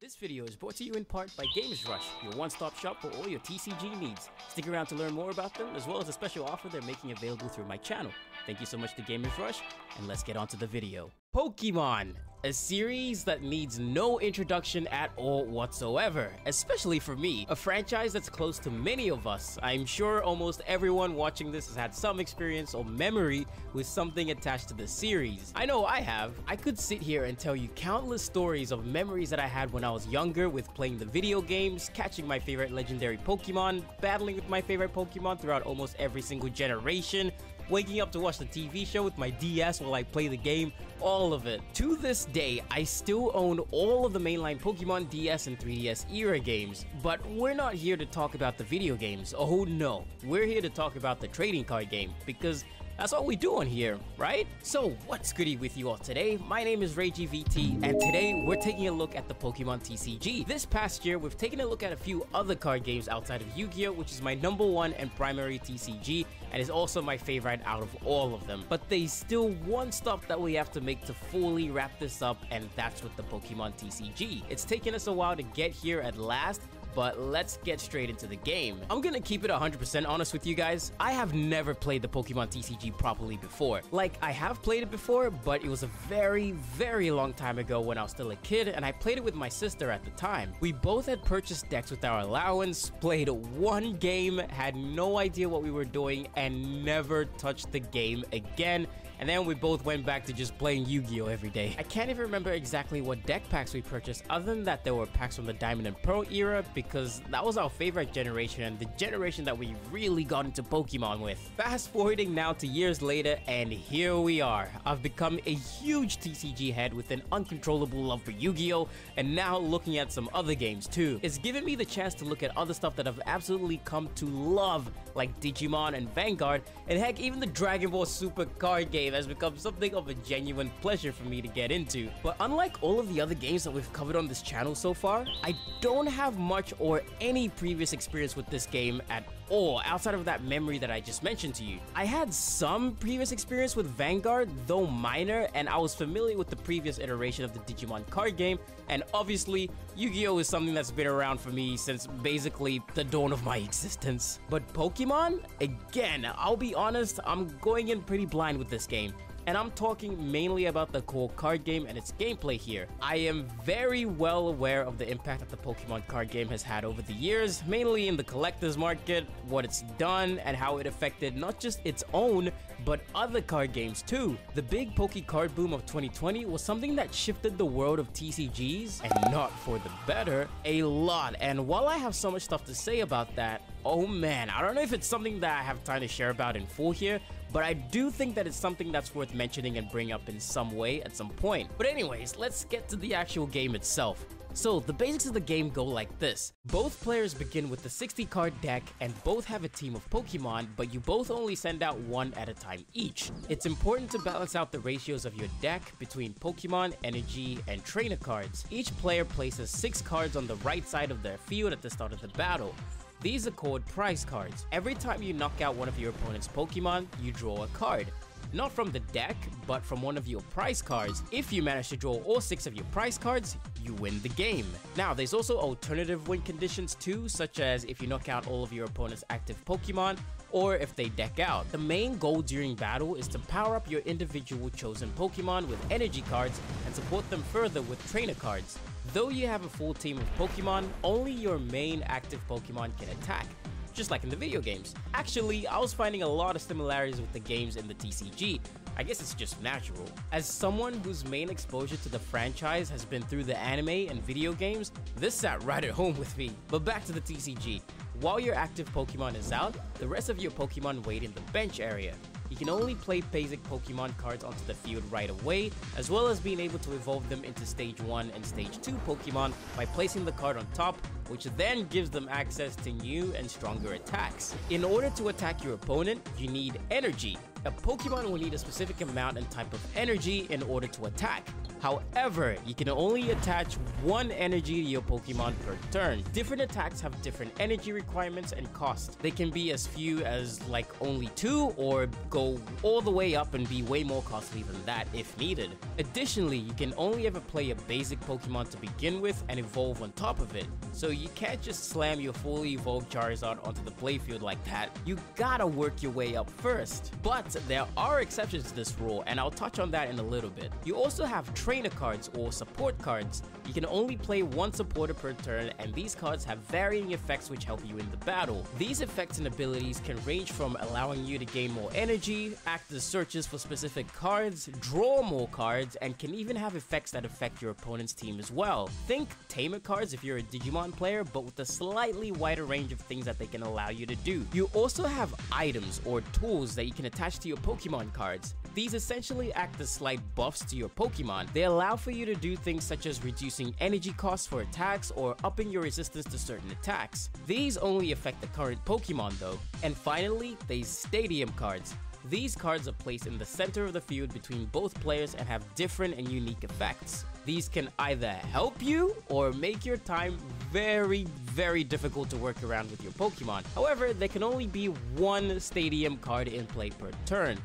This video is brought to you in part by GAMERSRUSH, your one-stop shop for all your TCG needs. Stick around to learn more about them, as well as a special offer they're making available through my channel. Thank you so much to GAMERSRUSH, and let's get on to the video. Pokemon, a series that needs no introduction at all whatsoever, especially for me, a franchise that's close to many of us. I'm sure almost everyone watching this has had some experience or memory with something attached to the series. I know I have. I could sit here and tell you countless stories of memories that I had when I was younger with playing the video games, catching my favorite legendary Pokemon, battling with my favorite Pokemon throughout almost every single generation, waking up to watch the TV show with my DS while I play the game, all of it. To this day, I still own all of the mainline Pokemon DS and 3DS era games, but we're not here to talk about the video games. Oh no, we're here to talk about the trading card game, because that's what we do on here, right? So what's goody with you all today? My name is Reiji VT, and today we're taking a look at the Pokemon TCG. This past year, we've taken a look at a few other card games outside of Yu-Gi-Oh!, which is my #1 and primary TCG, and is also my favorite out of all of them. But there's still one stop that we have to make to fully wrap this up, and that's with the Pokemon TCG. It's taken us a while to get here at last, but let's get straight into the game. I'm gonna keep it 100% honest with you guys. I have never played the Pokemon TCG properly before. Like, I have played it before, but it was a very, very long time ago when I was still a kid, and I played it with my sister at the time. We both had purchased decks with our allowance, played one game, had no idea what we were doing, and never touched the game again. And then we both went back to just playing Yu-Gi-Oh! Every day. I can't even remember exactly what deck packs we purchased, other than that there were packs from the Diamond and Pearl era, because that was our favorite generation and the generation that we really got into Pokemon with. Fast forwarding now to years later, and here we are. I've become a huge TCG head with an uncontrollable love for Yu-Gi-Oh! And now looking at some other games too. It's given me the chance to look at other stuff that I've absolutely come to love, like Digimon and Vanguard, and heck, even the Dragon Ball Super card game has become something of a genuine pleasure for me to get into. But unlike all of the other games that we've covered on this channel so far, I don't have much or any previous experience with this game at all, outside of that memory that I just mentioned to you. I had some previous experience with Vanguard, though minor, and I was familiar with the previous iteration of the Digimon card game, and obviously, Yu-Gi-Oh! Is something that's been around for me since basically the dawn of my existence. But Pokemon? Again, I'll be honest, I'm going in pretty blind with this game. And I'm talking mainly about the core card game and its gameplay here. I am very well aware of the impact that the Pokemon card game has had over the years, mainly in the collector's market, what it's done, and how it affected not just its own, but other card games too. The big Poke card boom of 2020 was something that shifted the world of TCGs, and not for the better, a lot. And while I have so much stuff to say about that, oh man, I don't know if it's something that I have time to share about in full here, but I do think that it's something that's worth mentioning and bring up in some way at some point. But anyways, let's get to the actual game itself. So, the basics of the game go like this. Both players begin with the 60 card deck, and both have a team of Pokemon, but you both only send out one at a time each. It's important to balance out the ratios of your deck between Pokemon, energy, and trainer cards. Each player places 6 cards on the right side of their field at the start of the battle. These are called prize cards. Every time you knock out one of your opponent's Pokemon, you draw a card. Not from the deck, but from one of your prize cards. If you manage to draw all 6 of your prize cards, you win the game. Now, there's also alternative win conditions too, such as if you knock out all of your opponent's active Pokemon, or if they deck out. The main goal during battle is to power up your individual chosen Pokemon with energy cards and support them further with trainer cards. Though you have a full team of Pokemon, only your main active Pokemon can attack, just like in the video games. Actually, I was finding a lot of similarities with the games in the TCG. I guess it's just natural. As someone whose main exposure to the franchise has been through the anime and video games, this sat right at home with me. But back to the TCG. While your active Pokemon is out, the rest of your Pokemon wait in the bench area. You can only play basic Pokemon cards onto the field right away, as well as being able to evolve them into Stage 1 and Stage 2 Pokemon by placing the card on top, which then gives them access to new and stronger attacks. In order to attack your opponent, you need energy. A Pokemon will need a specific amount and type of energy in order to attack. However, you can only attach one energy to your Pokemon per turn. Different attacks have different energy requirements and costs. They can be as few as like only 2 or go all the way up and be way more costly than that if needed. Additionally, you can only ever play a basic Pokemon to begin with and evolve on top of it. So you can't just slam your fully evolved Charizard onto the playfield like that. You gotta work your way up first. But there are exceptions to this rule, and I'll touch on that in a little bit. You also have trainer cards or support cards. You can only play one supporter per turn, and these cards have varying effects which help you in the battle. These effects and abilities can range from allowing you to gain more energy, act as searches for specific cards, draw more cards, and can even have effects that affect your opponent's team as well. Think Tamer cards if you're a Digimon player, but with a slightly wider range of things that they can allow you to do. You also have items or tools that you can attach to your Pokemon cards. These essentially act as slight buffs to your Pokemon. They allow for you to do things such as reducing energy costs for attacks or upping your resistance to certain attacks. These only affect the current Pokemon though. And finally, there's Stadium cards. These cards are placed in the center of the field between both players and have different and unique effects. These can either help you or make your time very difficult to work around with your Pokemon. However, there can only be one Stadium card in play per turn.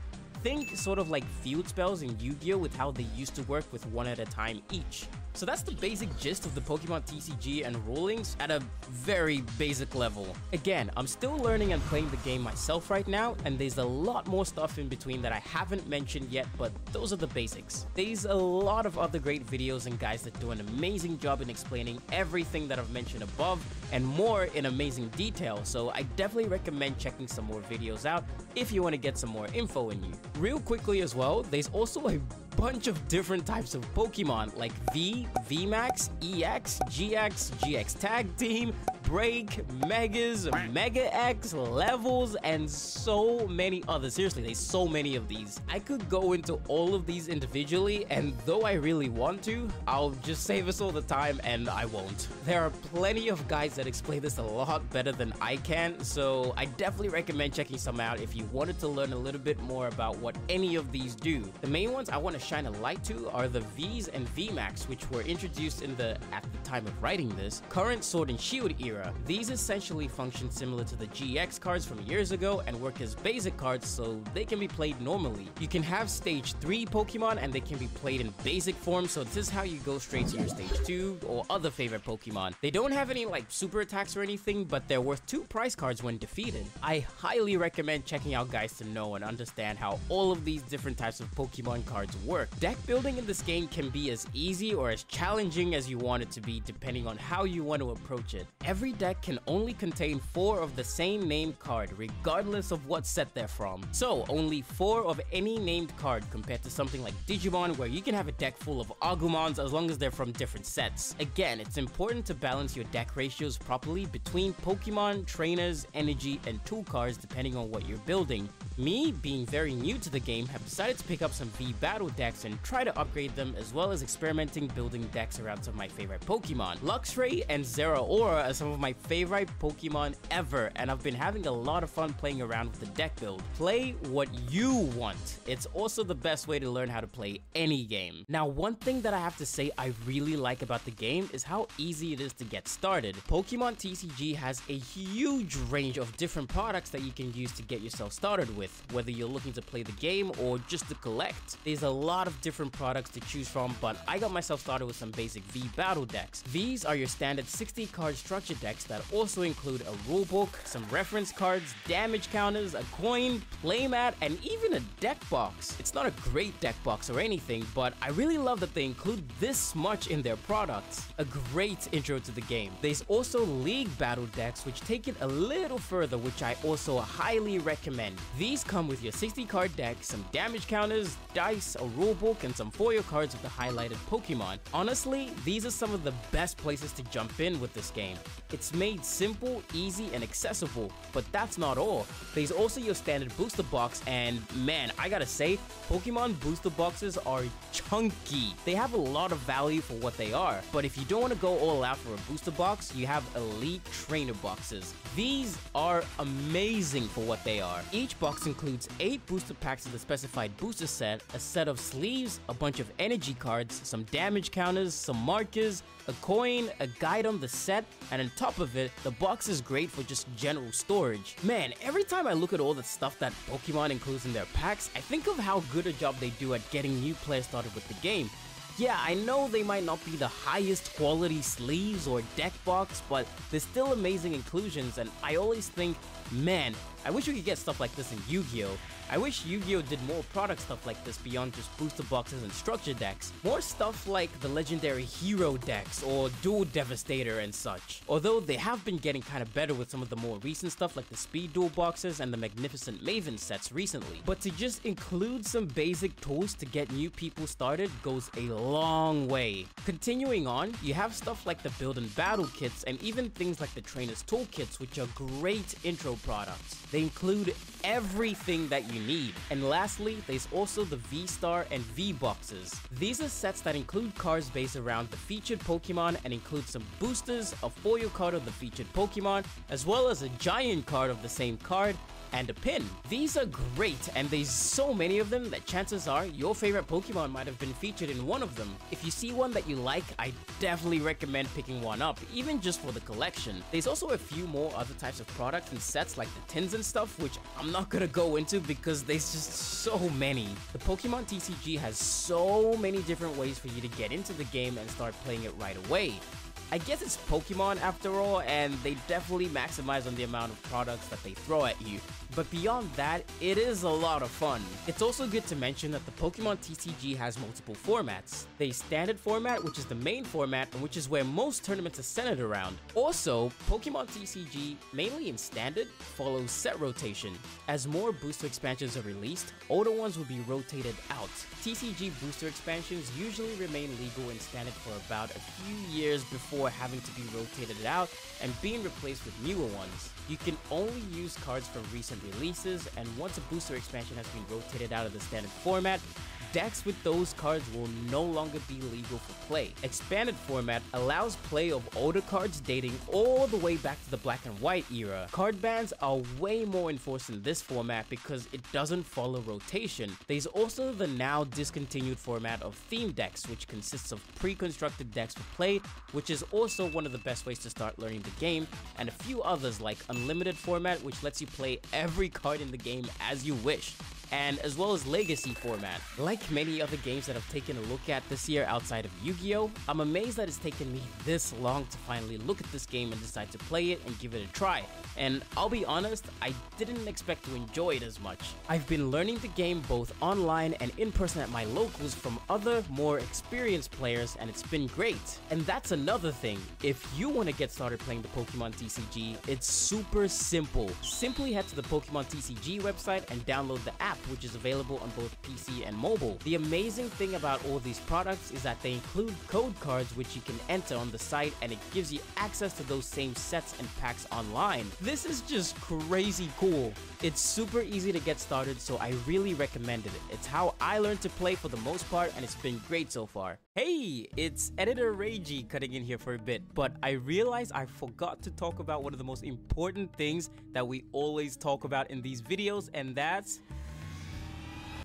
Think sort of like field spells in Yu-Gi-Oh! With how they used to work with one at a time each. So that's the basic gist of the Pokemon TCG and rulings at a very basic level. Again, I'm still learning and playing the game myself right now, and there's a lot more stuff in between that I haven't mentioned yet, but those are the basics. There's a lot of other great videos and guys that do an amazing job in explaining everything that I've mentioned above and more in amazing detail, so I definitely recommend checking some more videos out if you want to get some more info in you. Real quickly as well, there's also a bunch of different types of Pokemon like V, VMAX, EX, GX, GX Tag Team, Break, Megas, Mega X, Levels, and so many others. Seriously, there's so many of these. I could go into all of these individually, and though I really want to, I'll just save us all the time and I won't. There are plenty of guys that explain this a lot better than I can, so I definitely recommend checking some out if you wanted to learn a little bit more about what any of these do. The main ones I want to shine a light to are the Vs and VMAX, which were introduced in the, at the time of writing this, current Sword and Shield era. These essentially function similar to the GX cards from years ago and work as basic cards, so they can be played normally. You can have stage 3 Pokemon and they can be played in basic form, so this is how you go straight to your stage 2 or other favorite Pokemon. They don't have any like super attacks or anything, but they're worth 2 prize cards when defeated. I highly recommend checking out guys to know and understand how all of these different types of Pokemon cards work. Deck building in this game can be as easy or as challenging as you want it to be depending on how you want to approach it. Every deck can only contain 4 of the same named card regardless of what set they're from. So only 4 of any named card compared to something like Digimon where you can have a deck full of Agumons as long as they're from different sets. Again, it's important to balance your deck ratios properly between Pokemon, trainers, energy, and tool cards depending on what you're building. Me, being very new to the game, have decided to pick up some V battle decks and try to upgrade them, as well as experimenting building decks around some of my favorite Pokemon. Luxray and Zeraora are some of my favorite Pokemon ever, and I've been having a lot of fun playing around with the deck build. Play what you want. It's also the best way to learn how to play any game. Now, one thing that I have to say I really like about the game is how easy it is to get started. Pokemon TCG has a huge range of different products that you can use to get yourself started with, whether you're looking to play the game or just to collect. There's a lot of different products to choose from, but I got myself started with some basic V battle decks. These are your standard 60 card structure decks that also include a rulebook, some reference cards, damage counters, a coin, playmat, and even a deck box. It's not a great deck box or anything, but I really love that they include this much in their products. A great intro to the game. There's also league battle decks which take it a little further, which I also highly recommend. These come with your 60 card deck, some damage counters, dice, a rulebook, and some foil cards with the highlighted Pokemon. Honestly, these are some of the best places to jump in with this game. It's made simple, easy, and accessible, but that's not all. There's also your standard booster box, and man, I gotta say, Pokemon booster boxes are chunky. They have a lot of value for what they are, but if you don't want to go all out for a booster box, you have elite trainer boxes. These are amazing for what they are. Each box box includes 8 booster packs of the specified booster set, a set of sleeves, a bunch of energy cards, some damage counters, some markers, a coin, a guide on the set, and on top of it, the box is great for just general storage. Man, every time I look at all the stuff that Pokemon includes in their packs, I think of how good a job they do at getting new players started with the game. Yeah, I know they might not be the highest quality sleeves or deck box, but they're still amazing inclusions, and I always think, man, I wish we could get stuff like this in Yu-Gi-Oh! I wish Yu-Gi-Oh! Did more product stuff like this beyond just booster boxes and structure decks. More stuff like the legendary hero decks or Dual Devastator and such. Although they have been getting kind of better with some of the more recent stuff like the Speed Duel boxes and the Magnificent Maven sets recently. But to just include some basic tools to get new people started goes a long way. Continuing on, you have stuff like the build and battle kits and even things like the trainer's toolkits, which are great intro products. They include everything that you need. And lastly, there's also the V-Star and V-Boxes. These are sets that include cards based around the featured Pokemon and include some boosters, a foil card of the featured Pokemon, as well as a giant card of the same card, and a pin. These are great, and there's so many of them that chances are your favorite Pokemon might have been featured in one of them. If you see one that you like, I definitely recommend picking one up, even just for the collection. There's also a few more other types of products and sets like the tins and stuff, which I'm not gonna go into because there's just so many. The Pokemon TCG has so many different ways for you to get into the game and start playing it right away. I guess it's Pokemon after all, and they definitely maximize on the amount of products that they throw at you. But beyond that, it is a lot of fun. It's also good to mention that the Pokemon TCG has multiple formats. There's standard format, which is the main format, and which is where most tournaments are centered around. Also, Pokemon TCG, mainly in standard, follows set rotation. As more booster expansions are released, older ones will be rotated out. TCG booster expansions usually remain legal in standard for about a few years before having to be rotated out and being replaced with newer ones. You can only use cards from recent releases, and once a booster expansion has been rotated out of the standard format, decks with those cards will no longer be legal for play. Expanded format allows play of older cards dating all the way back to the black and white era. Card bans are way more enforced in this format because it doesn't follow rotation. There's also the now discontinued format of theme decks, which consists of pre-constructed decks for play, which is also one of the best ways to start learning the game, and a few others like unlimited format, which lets you play every card in the game as you wish, and as well as legacy format. Like many other games that I've taken a look at this year outside of Yu-Gi-Oh!, I'm amazed that it's taken me this long to finally look at this game and decide to play it and give it a try. And I'll be honest, I didn't expect to enjoy it as much. I've been learning the game both online and in person at my locals from other, more experienced players, and it's been great. And that's another thing. If you want to get started playing the Pokemon TCG, it's super simple. Simply head to the Pokemon TCG website and download the app, which is available on both PC and mobile. The amazing thing about all these products is that they include code cards which you can enter on the site, and it gives you access to those same sets and packs online. This is just crazy cool. It's super easy to get started, so I really recommended it. It's how I learned to play for the most part, and it's been great so far. Hey, it's editor Reiji cutting in here for a bit, but I realized I forgot to talk about one of the most important things that we always talk about in these videos, and that's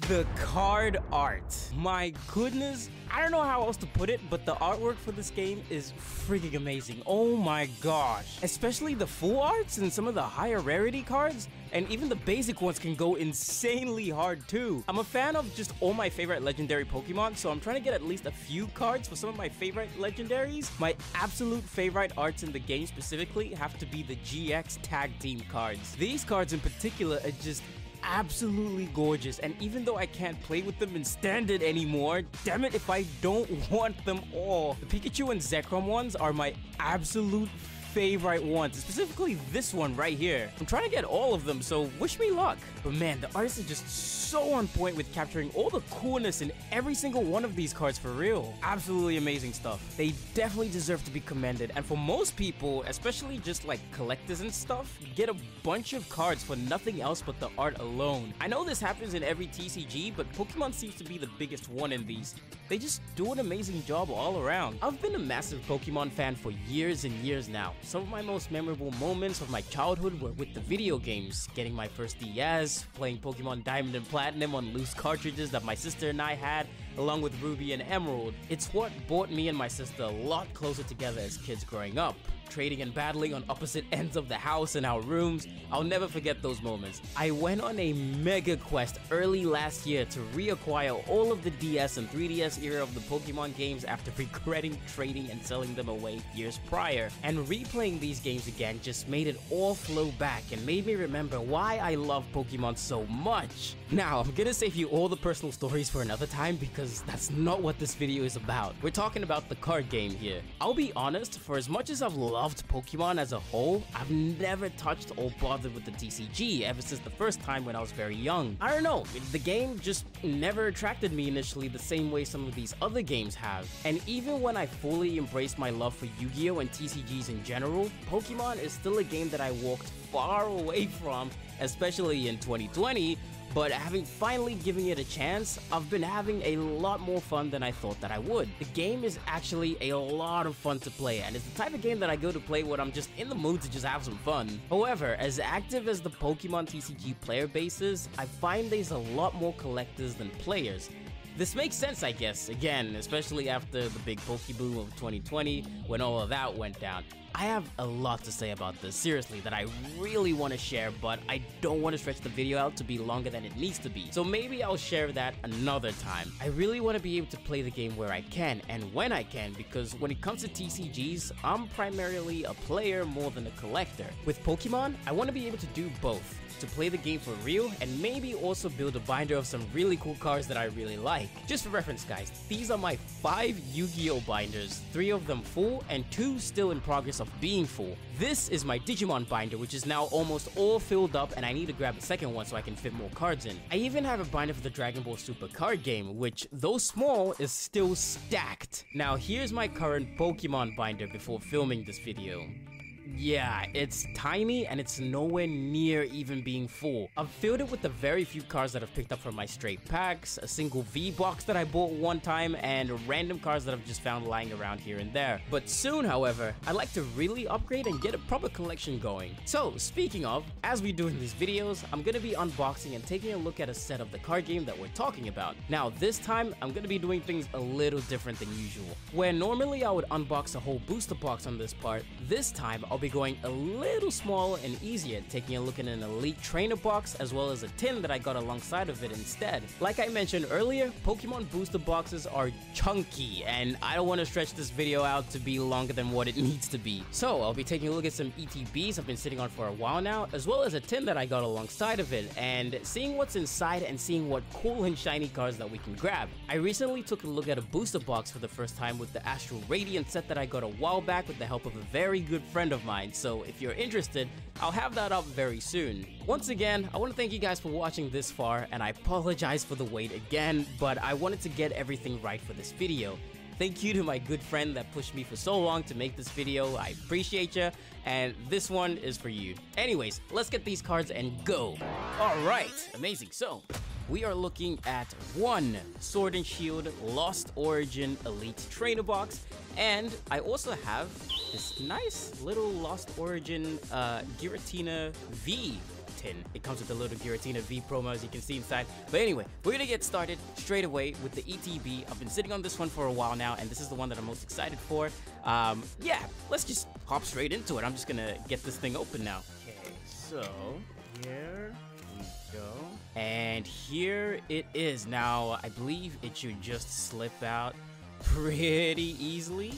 the card art. My goodness, I don't know how else to put it, but the artwork for this game is freaking amazing. Oh my gosh. Especially the full arts and some of the higher rarity cards, and even the basic ones can go insanely hard too. I'm a fan of just all my favorite legendary Pokemon, so I'm trying to get at least a few cards for some of my favorite legendaries. My absolute favorite arts in the game specifically have to be the GX tag team cards. These cards in particular are just absolutely gorgeous, and even though I can't play with them in standard anymore, damn it if I don't want them all. The Pikachu and Zekrom ones are my absolute favorite ones, specifically this one right here. I'm trying to get all of them, so wish me luck. But man, the artists are just so on point with capturing all the coolness in every single one of these cards for real. Absolutely amazing stuff. They definitely deserve to be commended, and for most people, especially just like collectors and stuff, get a bunch of cards for nothing else but the art alone. I know this happens in every TCG, but Pokemon seems to be the biggest one in these. They just do an amazing job all around. I've been a massive Pokemon fan for years and years now, Some of my most memorable moments of my childhood were with the video games, getting my first DS, playing Pokemon Diamond and Platinum on loose cartridges that my sister and I had, along with Ruby and Emerald. It's what brought me and my sister a lot closer together as kids growing up. Trading and battling on opposite ends of the house and our rooms, I'll never forget those moments. I went on a mega quest early last year to reacquire all of the DS and 3DS era of the Pokemon games after regretting trading and selling them away years prior. And replaying these games again just made it all flow back and made me remember why I love Pokemon so much. Now, I'm gonna save you all the personal stories for another time because that's not what this video is about. We're talking about the card game here. I'll be honest, for as much as I've loved Pokemon as a whole, I've never touched or bothered with the TCG ever since the first time when I was very young. I don't know, the game just never attracted me initially the same way some of these other games have. And even when I fully embraced my love for Yu-Gi-Oh! And TCGs in general, Pokemon is still a game that I walked far away from, especially in 2020. But having finally given it a chance, I've been having a lot more fun than I thought that I would. The game is actually a lot of fun to play, and it's the type of game that I go to play when I'm just in the mood to just have some fun. However, as active as the Pokemon TCG player base is, I find there's a lot more collectors than players. This makes sense, I guess, again, especially after the big Pokeboom of 2020, when all of that went down. I have a lot to say about this, seriously, that I really want to share, but I don't want to stretch the video out to be longer than it needs to be. So maybe I'll share that another time. I really want to be able to play the game where I can and when I can, because when it comes to TCGs, I'm primarily a player more than a collector. With Pokemon, I want to be able to do both. To play the game for real, and maybe also build a binder of some really cool cards that I really like. Just for reference, guys, these are my 5 Yu-Gi-Oh! Binders, 3 of them full and 2 still in progress of being full. This is my Digimon binder, which is now almost all filled up, and I need to grab a second one so I can fit more cards in. I even have a binder for the Dragon Ball Super card game, which, though small, is still stacked. Now here's my current Pokemon binder before filming this video. Yeah, it's tiny and it's nowhere near even being full. I've filled it with the very few cards that I've picked up from my straight packs, a single V box that I bought one time, and random cards that I've just found lying around here and there. But soon, however, I'd like to really upgrade and get a proper collection going. So, speaking of, as we do in these videos, I'm gonna be unboxing and taking a look at a set of the card game that we're talking about. Now, this time, I'm gonna be doing things a little different than usual. Where normally I would unbox a whole booster box on this part, this time I'll be going a little smaller and easier, taking a look at an elite trainer box as well as a tin that I got alongside of it instead. Like I mentioned earlier, Pokemon booster boxes are chunky and I don't want to stretch this video out to be longer than what it needs to be. So I'll be taking a look at some ETBs I've been sitting on for a while now, as well as a tin that I got alongside of it, and seeing what's inside and seeing what cool and shiny cards that we can grab. I recently took a look at a booster box for the first time with the Astral Radiant set that I got a while back with the help of a very good friend of mine. So if you're interested, I'll have that up very soon. Once again, I want to thank you guys for watching this far, and I apologize for the wait again, but I wanted to get everything right for this video. Thank you to my good friend that pushed me for so long to make this video. I appreciate you, and this one is for you. Anyways, let's get these cards and go. Alright, amazing. So, we are looking at one Sword and Shield Lost Origin Elite Trainer box, and I also have this nice little Lost Origin Giratina V tin. It comes with a little Giratina V promo, as you can see inside. But anyway, we're gonna get started straight away with the ETB. I've been sitting on this one for a while now, and this is the one that I'm most excited for. Yeah, let's just hop straight into it. I'm just gonna get this thing open now. Okay, so here we go. And here it is. Now, I believe it should just slip out pretty easily,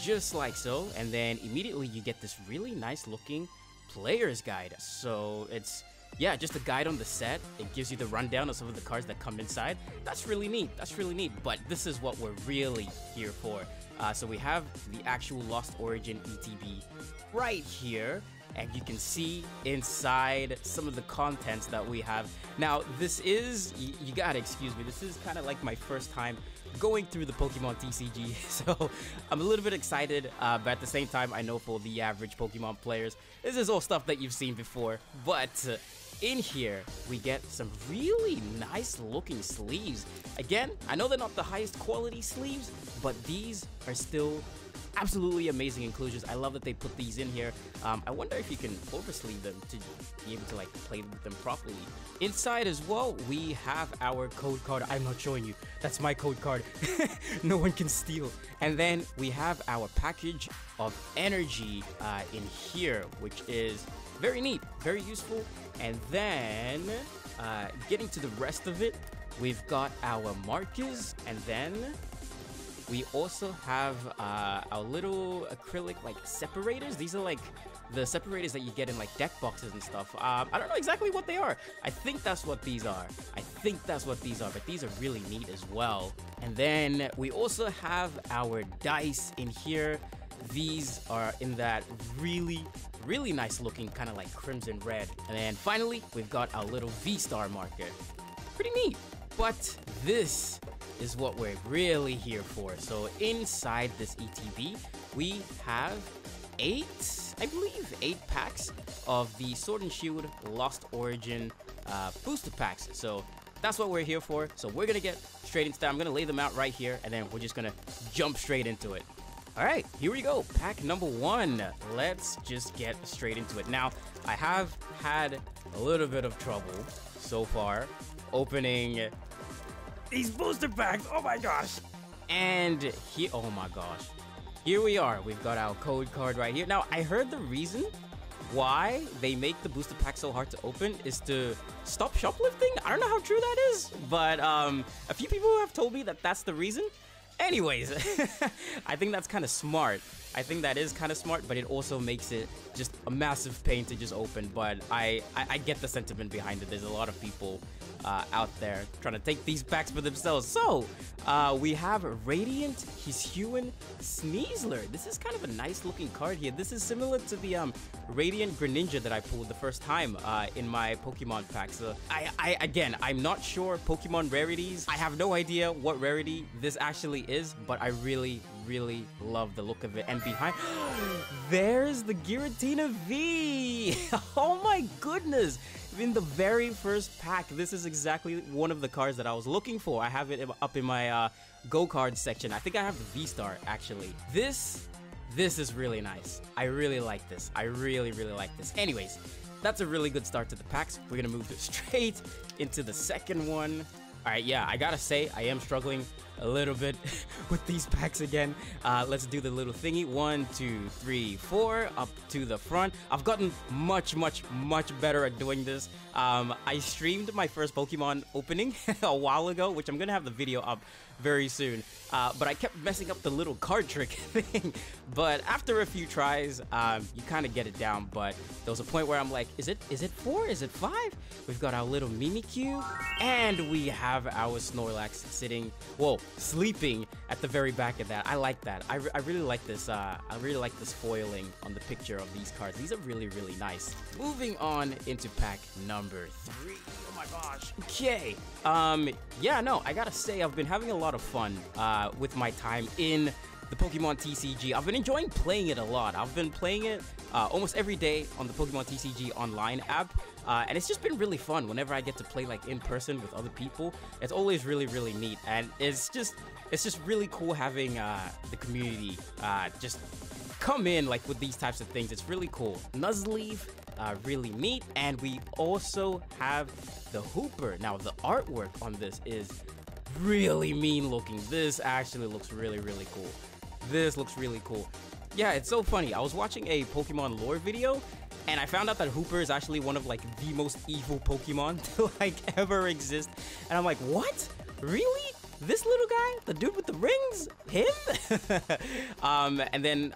just like so. And then immediately you get this really nice looking player's guide. So it's, yeah, just a guide on the set. It gives you the rundown of some of the cards that come inside. That's really neat. That's really neat. But this is what we're really here for. So we have the actual Lost Origin ETB right here, and you can see inside some of the contents that we have. Now, this is, you gotta excuse me, this is kind of like my first time going through the Pokemon TCG, so I'm a little bit excited, but at the same time, I know for the average Pokemon players, this is all stuff that you've seen before. But in here, we get some really nice looking sleeves. Again, I know they're not the highest quality sleeves, but these are still Absolutely amazing inclusions. I love that they put these in here. I wonder if you can oversleeve them to be able to like play with them properly. Inside as well, we have our code card. I'm not showing you. That's my code card. No one can steal. And then we have our package of energy in here, which is very neat, very useful. And then getting to the rest of it, we've got our markers, and then we also have our little acrylic like separators. These are like the separators that you get in like deck boxes and stuff. I don't know exactly what they are. I think that's what these are. But these are really neat as well. And then we also have our dice in here. These are in that really nice looking kind of like crimson red. And then finally, we've got our little V-star marker. Pretty neat. But this is what we're really here for. So inside this ETB, we have eight packs of the Sword and Shield Lost Origin booster packs. So that's what we're here for. So we're gonna get straight into that. I'm gonna lay them out right here, and then we're just gonna jump straight into it. All right, here we go. Pack number 1. Let's just get straight into it. Now, I have had a little bit of trouble so far opening these booster packs. Oh my gosh. And here, oh my gosh. Here we are. We've got our code card right here. Now, I heard the reason why they make the booster pack so hard to open is to stop shoplifting. I don't know how true that is, but a few people have told me that that's the reason. Anyways, I think that's kind of smart. I think that is kind of smart, but it also makes it just a massive pain to just open. But I get the sentiment behind it. There's a lot of people out there trying to take these packs for themselves. So we have Radiant Hisuian Sneasler. This is kind of a nice looking card here. This is similar to the Radiant Greninja that I pulled the first time in my Pokemon pack. So again, I'm not sure Pokemon rarities. I have no idea what rarity this actually is, but I really love the look of it. And behind, there's the Giratina V. Oh my goodness. In the very first pack, this is exactly one of the cards that I was looking for. I have it up in my Go Cards section. I think I have the V-Star, actually. This is really nice. I really like this. I really like this. Anyways, that's a really good start to the packs. We're gonna move straight into the second one. All right, yeah, I gotta say, I am struggling a little bit with these packs again. Let's do the little thingy. 1, 2, 3, 4, up to the front. I've gotten much better at doing this. I streamed my first Pokemon opening a while ago, which I'm gonna have the video up very soon. But I kept messing up the little card trick thing. But after a few tries, you kind of get it down. But there was a point where I'm like, is it 4? Is it 5? We've got our little Mimikyu, and we have our Snorlax sitting, whoa, sleeping at the very back of that. I like that. I really like this. I really like this foiling on the picture of these cards. These are really nice. Moving on into pack number 3. Oh my gosh. Okay. Yeah, no, I gotta say I've been having a lot of fun with my time in the Pokemon TCG. I've been enjoying playing it a lot. I've been playing it almost every day on the Pokemon TCG online app. And it's just been really fun whenever I get to play like in person with other people. It's always really neat, and it's just really cool having the community just come in like with these types of things. It's really cool. Nuzleaf, really neat, and we also have the Hooper. Now the artwork on this is really mean looking. This actually looks really cool. This looks really cool. Yeah, it's so funny. I was watching a Pokemon lore video, and I found out that Hooper is actually one of like the most evil Pokemon to like ever exist. And I'm like, what? Really? This little guy? The dude with the rings? Him? And then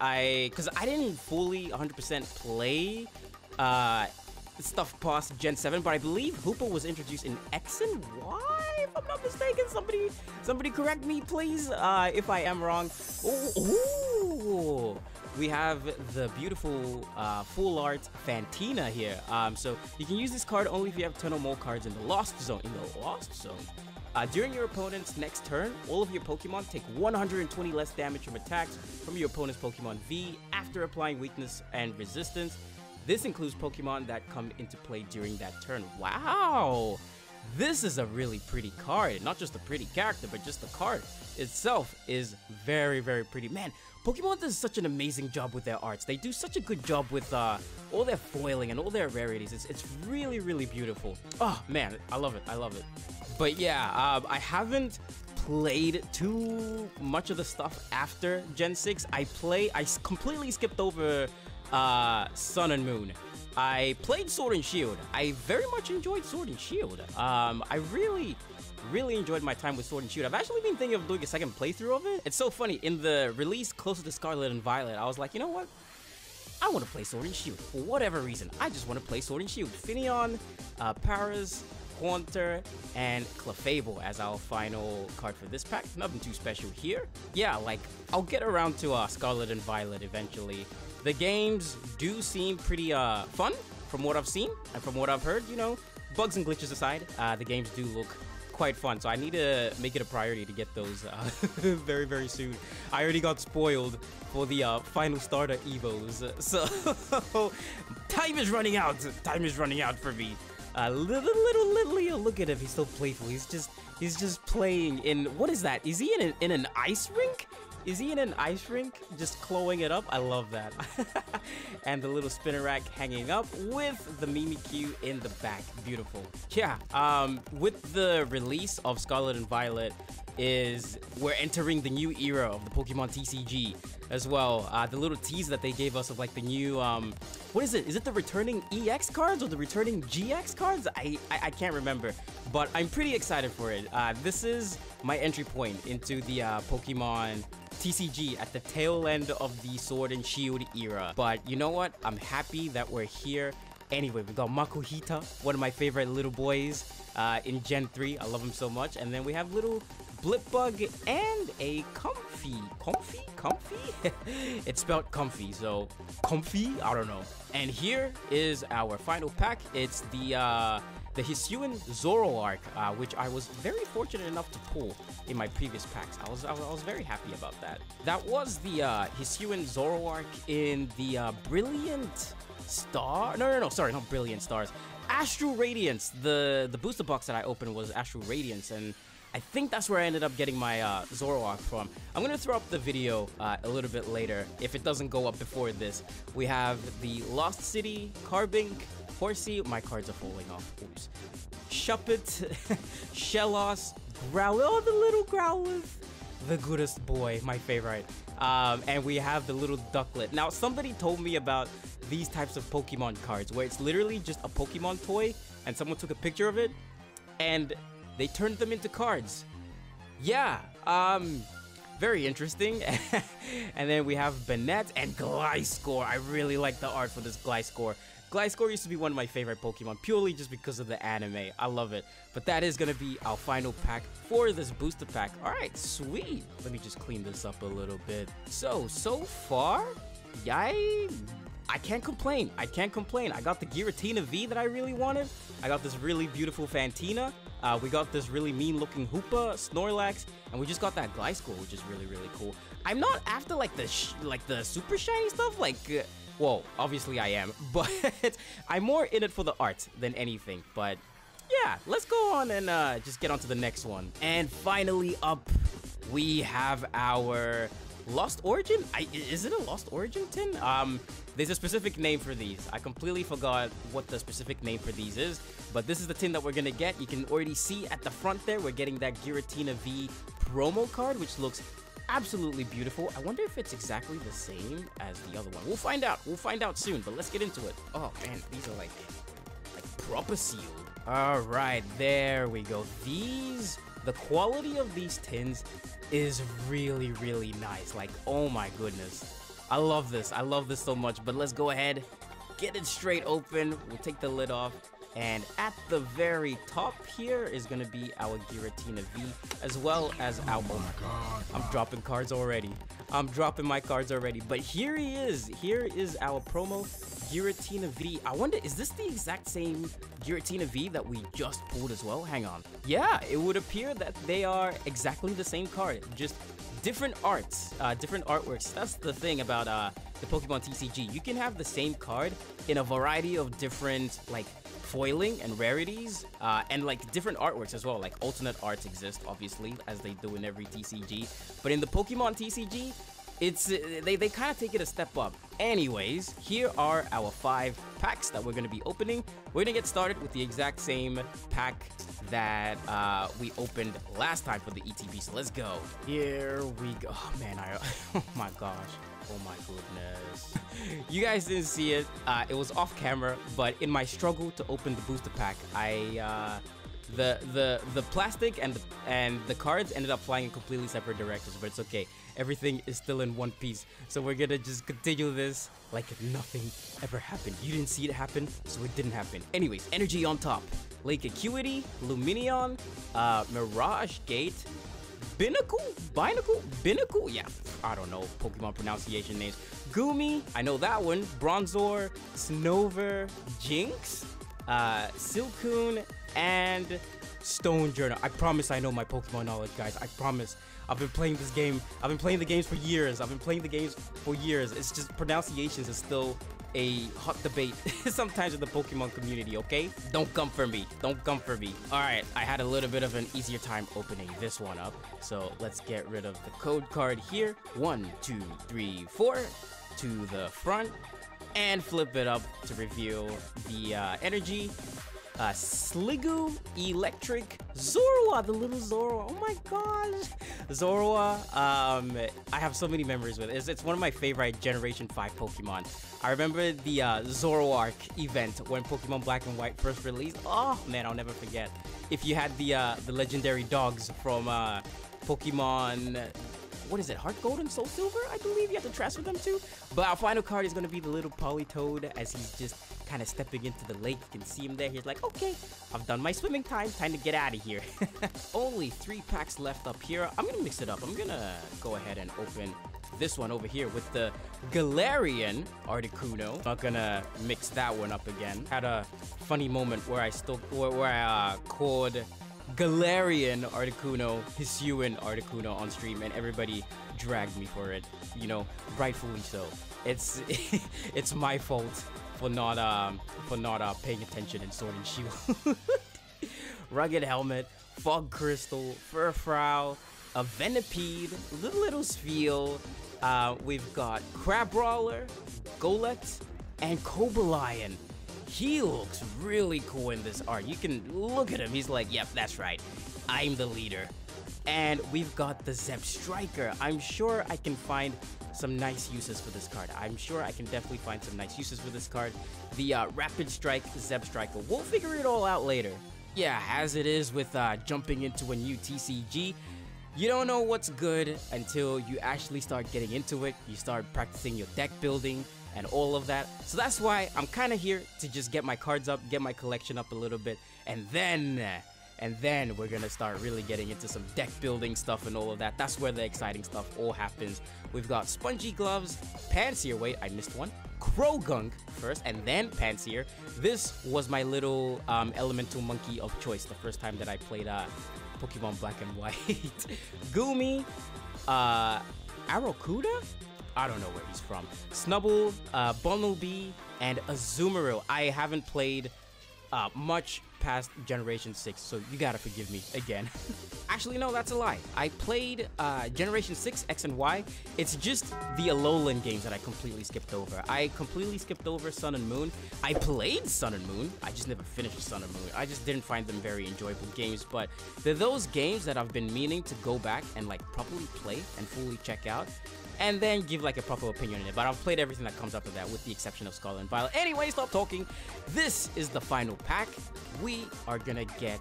cause I didn't fully 100% play stuff past Gen 7, but I believe Hooper was introduced in X and Y, if I'm not mistaken. Somebody correct me, please, if I am wrong. Ooh. We have the beautiful full art Fantina here. So you can use this card only if you have 10 or more cards in the Lost Zone. During your opponent's next turn, all of your Pokemon take 120 less damage from attacks from your opponent's Pokemon V after applying weakness and resistance. This includes Pokemon that come into play during that turn. Wow! This is a really pretty card. Not just a pretty character, but just the card itself is very, very pretty. Man, Pokemon does such an amazing job with their arts. They do such a good job with all their foiling and all their rarities. It's really, really beautiful. Oh, man, I love it. I love it. But yeah, I haven't played too much of the stuff after Gen 6. I completely skipped over Sun and Moon. I played Sword and Shield. I very much enjoyed Sword and Shield. I really enjoyed my time with Sword and Shield. I've actually been thinking of doing a second playthrough of it. It's so funny, in the release closer to Scarlet and Violet, I was like, you know what? I want to play Sword and Shield. For whatever reason, I just want to play Sword and Shield. Finneon, Paras, Haunter, and Clefable as our final card for this pack. Nothing too special here. Yeah, like, I'll get around to Scarlet and Violet eventually. The games do seem pretty fun from what I've seen and from what I've heard. You know, bugs and glitches aside, the games do look quite fun. So I need to make it a priority to get those very, very soon. I already got spoiled for the final starter Evos. So time is running out. Time is running out for me. Little Leo, look at him. He's so playful. He's just playing in, what is that? Is he in an ice rink? Is he in an ice rink just clawing it up? I love that. And the little spinner rack hanging up with the Mimikyu in the back. Beautiful. Yeah, with the release of Scarlet and Violet we're entering the new era of the Pokemon TCG as well. The little tease that they gave us of like the new, what is it? Is it the returning EX cards or the returning GX cards? I can't remember, but I'm pretty excited for it. This is my entry point into the Pokemon TCG at the tail end of the Sword and Shield era. But you know what? I'm happy that we're here. Anyway, we got Makuhita, one of my favorite little boys in Gen 3. I love him so much. And then we have little Blipbug and a Comfey. Comfey? It's spelled Comfey, so Comfey? I don't know. And here is our final pack. It's the Hisuian Zoroark, which I was very fortunate enough to pull in my previous packs. I was very happy about that. That was the Hisuian Zoroark in the Brilliant Star. No, sorry, not Brilliant Stars. Astral Radiance. The booster box that I opened was Astral Radiance, and I think that's where I ended up getting my Zoroark from. I'm gonna throw up the video a little bit later if it doesn't go up before this. We have the Lost City, Carbink, Horsey. My cards are falling off. Oops. Shuppet, Shellos, Growlithe. Oh, the little Growlithe. The goodest boy, my favorite. And we have the little Ducklet. Now, somebody told me about these types of Pokemon cards where it's literally just a Pokemon toy and someone took a picture of it and they turned them into cards. Yeah, very interesting. And then we have Banette and Gliscor. I really like the art for this Gliscor. Gliscor used to be one of my favorite Pokemon purely just because of the anime. I love it. But that is going to be our final pack for this booster pack. All right, sweet. Let me just clean this up a little bit. So far, I can't complain. I can't complain. I got the Giratina V that I really wanted. I got this really beautiful Fantina. We got this really mean-looking Hoopa, Snorlax, and we just got that Gliscor, which is really, really cool. I'm not after like the super shiny stuff. Well, obviously I am, but I'm more in it for the art than anything. But yeah, let's go on and just get on to the next one. And finally up, we have our Lost Origin. Is it a Lost Origin tin? There's a specific name for these. I completely forgot what the specific name for these is, but this is the tin that we're gonna get. You can already see at the front there, we're getting that Giratina V promo card, which looks absolutely beautiful. I wonder if it's exactly the same as the other one. We'll find out. We'll find out soon, but let's get into it. Oh man, these are like proper sealed. All right, there we go. The quality of these tins is really, really nice. Like, oh my goodness. I love this. I love this so much, but let's go ahead, get it straight open. We'll take the lid off. And at the very top here is going to be our Giratina V, as well as our... Oh my god. I'm dropping cards already. I'm dropping my cards already. But here he is. Here is our promo Giratina V. I wonder, is this the exact same Giratina V that we just pulled as well? Hang on. Yeah, it would appear that they are exactly the same card. Just different arts, different artworks. That's the thing about the Pokemon TCG, you can have the same card in a variety of different like foiling and rarities, and like different artworks as well. Like alternate arts exist, obviously, as they do in every TCG. But in the Pokemon TCG, it's they kind of take it a step up. Anyways, here are our 5 packs that we're going to be opening. We're going to get started with the exact same pack that we opened last time for the ETB. So let's go. Here we go. Oh man, oh my gosh. Oh my goodness. You guys didn't see it. It was off camera, but in my struggle to open the booster pack, the plastic and the cards ended up flying in completely separate directions, but it's okay. Everything is still in one piece, so we're gonna just continue this like if nothing ever happened. You didn't see it happen, so it didn't happen. Anyways, energy on top. Lake Acuity, Luminion, Mirage Gate, Binnacle? Yeah, I don't know Pokemon pronunciation names. Gumi, I know that one. Bronzor, Snover, Jinx, Silcoon, and Stone Journal. I promise I know my Pokemon knowledge, guys. I promise. I've been playing this game. I've been playing the games for years. It's just pronunciations is still a hot debate sometimes in the Pokemon community, okay? Don't come for me. All right, I had a little bit of an easier time opening this one up. So let's get rid of the code card here. 1, 2, 3, 4 to the front and flip it up to reveal the energy. Sliggoo, Electric, Zorua, the little Zorua. Oh my gosh, Zorua. I have so many memories with it. It's one of my favorite Generation 5 Pokemon. I remember the Zoroark event when Pokemon Black and White first released. Oh man, I'll never forget. If you had the legendary dogs from Pokemon, what is it, Heart Gold and Soul Silver? I believe you have to transfer them too. But our final card is going to be the little Politoed as he's just kind of stepping into the lake. You can see him there. He's like, okay, I've done my swimming time to get out of here. Only 3 packs left up here. I'm going to mix it up. I'm going to go ahead and open this one over here with the Galarian Articuno. Not going to mix that one up again. Had a funny moment where I called Galarian Articuno Hisuian Articuno on stream, and everybody dragged me for it, you know, rightfully so. It's it's my fault for not paying attention in Sword and Shield. Rugged Helmet, Fog Crystal, Furfrou, a Venipede, Little Spheal. We've got Crabrawler, Golett, and Cobalion. He looks really cool in this art. You can look at him. He's like, yep, that's right. I'm the leader. And we've got the Zeb Striker. I'm sure I can find some nice uses for this card. I'm sure I can definitely find some nice uses for this card. The Rapid Strike Zeb Striker. We'll figure it all out later. Yeah, as it is with jumping into a new TCG, you don't know what's good until you actually start getting into it. You start practicing your deck building and all of that. So that's why I'm kind of here to just get my cards up, get my collection up a little bit, and then we're gonna start really getting into some deck building stuff and all of that. That's where the exciting stuff all happens. We've got Spongy Gloves, Pansear, wait, I missed one, Krogunk first, and then Pansear. This was my little elemental monkey of choice the first time that I played Pokemon Black and White. Gumi, Aracuda? I don't know where he's from. Snubble, Bunnelby, and Azumarill. I haven't played much past Generation 6, so you gotta forgive me again. Actually, no, that's a lie. I played Generation 6, X and Y. It's just the Alolan games that I completely skipped over. I completely skipped over Sun and Moon. I played Sun and Moon. I just never finished Sun and Moon. I just didn't find them very enjoyable games, but they're those games that I've been meaning to go back and like properly play and fully check out, and then give like a proper opinion on it. But I've played everything that comes after that, with the exception of Scarlet and Violet. Anyway, stop talking. This is the final pack. We are gonna get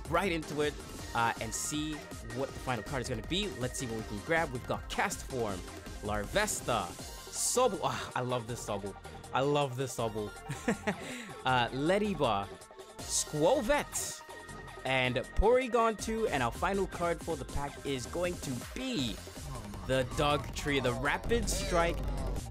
right into it and see what the final card is gonna be. Let's see what we can grab. We've got Cast Form, Larvesta, Sobble. Oh, I love this Sobble. Lediba, Squovet, and Porygon 2. And our final card for the pack is going to be the Doug Trio, the Rapid Strike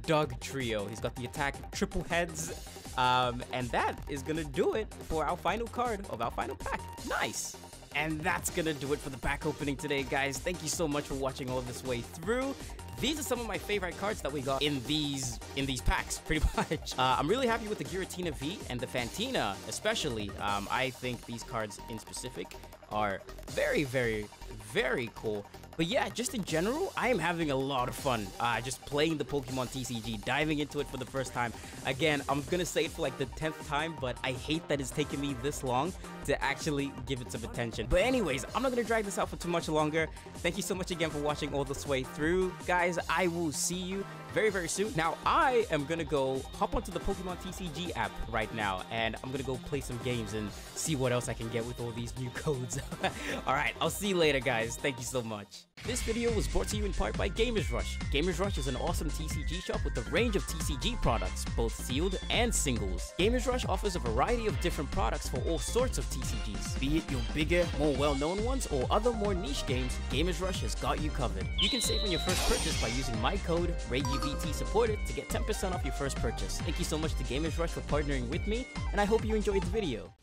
Doug Trio. He's got the attack triple heads, and that is gonna do it for our final card of our final pack. Nice. And that's gonna do it for the pack opening today, guys. Thank you so much for watching all this way through. these are some of my favorite cards that we got in these packs, pretty much. I'm really happy with the Giratina V and the Fantina, especially. I think these cards in specific are very, very, very cool. But yeah, just in general, I am having a lot of fun just playing the Pokemon TCG, diving into it for the first time. Again, I'm gonna say it for like the 10th time, but I hate that it's taken me this long to actually give it some attention. But anyways, I'm not gonna drag this out for too much longer. Thank you so much again for watching all this way through. Guys, I will see you very, very soon. Now, I am gonna go hop onto the Pokemon TCG app right now, and I'm gonna go play some games and see what else I can get with all these new codes. Alright, I'll see you later, guys. Thank you so much. This video was brought to you in part by GAMERSRUSH. GAMERSRUSH is an awesome TCG shop with a range of TCG products, both sealed and singles. GAMERSRUSH offers a variety of different products for all sorts of TCGs. Be it your bigger, more well-known ones or other more niche games, GAMERSRUSH has got you covered. You can save on your first purchase by using my code REIGI supported to get 10% off your first purchase. Thank you so much to GAMERSRUSH for partnering with me, and I hope you enjoyed the video.